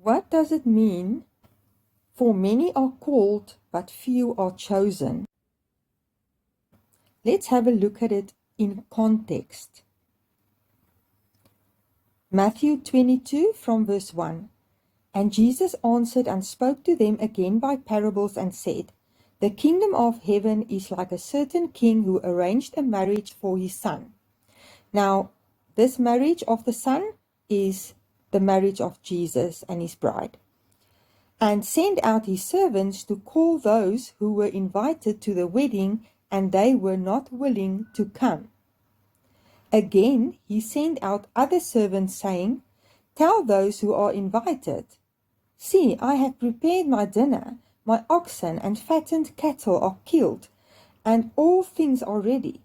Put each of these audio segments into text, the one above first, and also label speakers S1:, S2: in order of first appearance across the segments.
S1: What does it mean? For many are called, but few are chosen. Let's have a look at it in context. Matthew 22 from verse 1. And Jesus answered and spoke to them again by parables and said, The kingdom of heaven is like a certain king who arranged a marriage for his son. Now, this marriage of the son is the marriage of Jesus and his bride. And sent out his servants to call those who were invited to the wedding, and they were not willing to come. Again, he sent out other servants, saying, Tell those who are invited, See, I have prepared my dinner, my oxen and fattened cattle are killed, and all things are ready.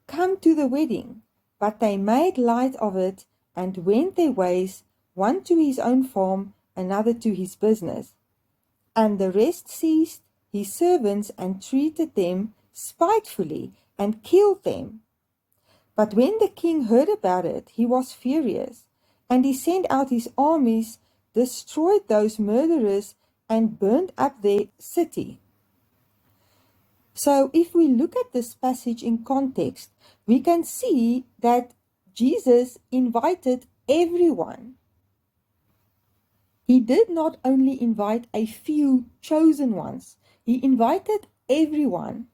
S1: Come to the wedding. But they made light of it, and went their ways, one to his own farm, another to his business. And the rest seized his servants and treated them spitefully and killed them. But when the king heard about it, he was furious, and he sent out his armies, destroyed those murderers, and burned up their city. So if we look at this passage in context, we can see that Jesus invited everyone. He did not only invite a few chosen ones, he invited everyone.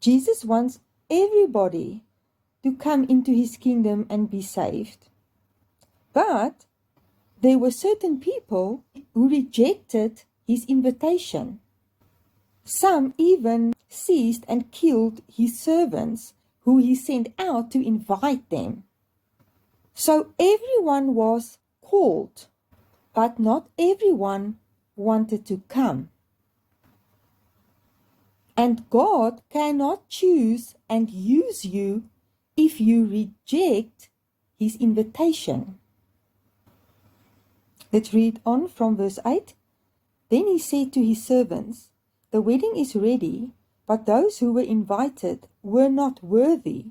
S1: Jesus wants everybody to come into his kingdom and be saved. But there were certain people who rejected his invitation. Some even seized and killed his servants, who he sent out to invite them. So everyone was called, but not everyone wanted to come. And God cannot choose and use you if you reject his invitation. Let's read on from verse 8. Then he said to his servants, The wedding is ready, but those who were invited were not worthy.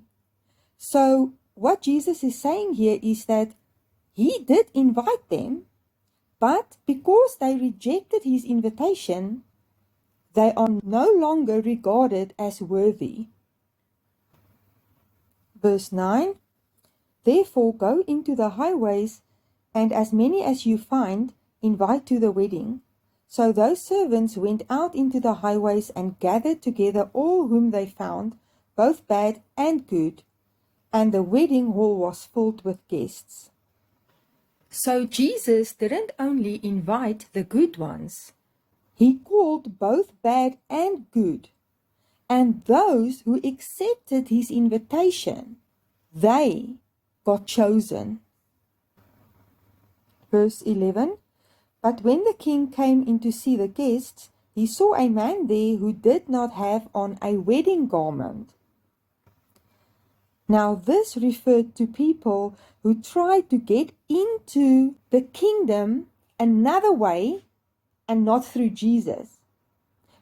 S1: So what Jesus is saying here is that he did invite them, but because they rejected his invitation, they are no longer regarded as worthy. Verse 9, Therefore go into the highways, and as many as you find, invite to the wedding. So those servants went out into the highways and gathered together all whom they found, both bad and good, and the wedding hall was filled with guests. So Jesus didn't only invite the good ones, he called both bad and good. And those who accepted his invitation, they got chosen. Verse 11, But when the king came in to see the guests, he saw a man there who did not have on a wedding garment. Now this referred to people who tried to get into the kingdom another way and not through Jesus.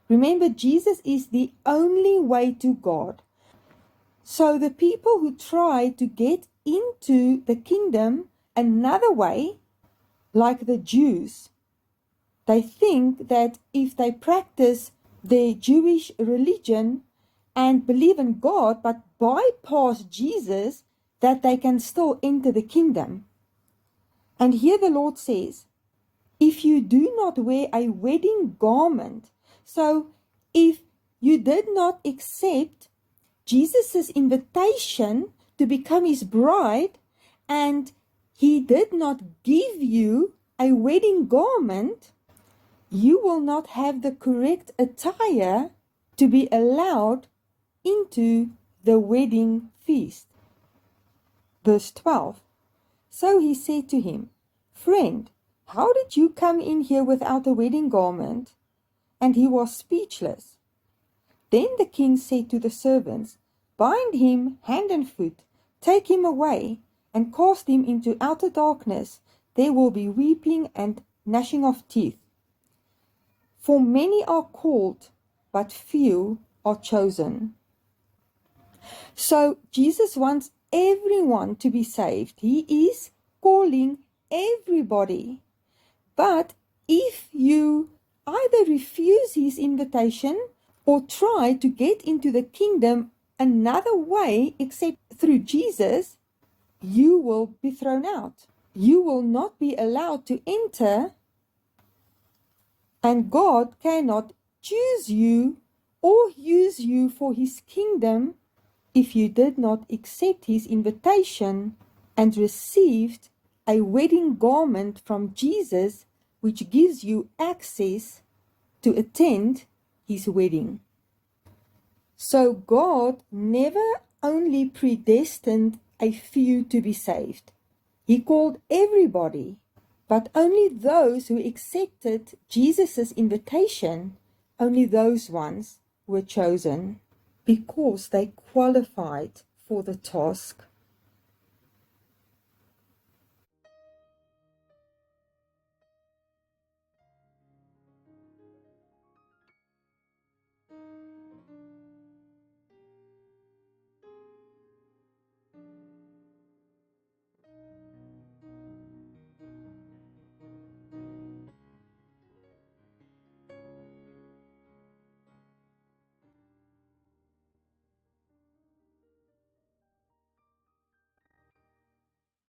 S1: Remember, Jesus is the only way to God. So the people who try to get into the kingdom another way, like the Jews, they think that if they practice their Jewish religion and believe in God, but bypass Jesus, that they can still enter the kingdom. And here the Lord says, if you do not wear a wedding garment, so if you did not accept Jesus' invitation to become his bride, and he did not give you a wedding garment, you will not have the correct attire to be allowed into the wedding feast. Verse 12. So he said to him, Friend, how did you come in here without a wedding garment? And he was speechless. Then the king said to the servants, Bind him hand and foot, take him away, and cast him into outer darkness. There will be weeping and gnashing of teeth. For many are called, but few are chosen. So Jesus wants everyone to be saved. He is calling everybody. But if you either refuse his invitation or try to get into the kingdom another way except through Jesus, you will be thrown out. You will not be allowed to enter, and God cannot choose you or use you for his kingdom if you did not accept his invitation and received a wedding garment from Jesus, which gives you access to attend his wedding. So God never only predestined a few to be saved. He called everybody, but only those who accepted Jesus' invitation, only those ones were chosen because they qualified for the task.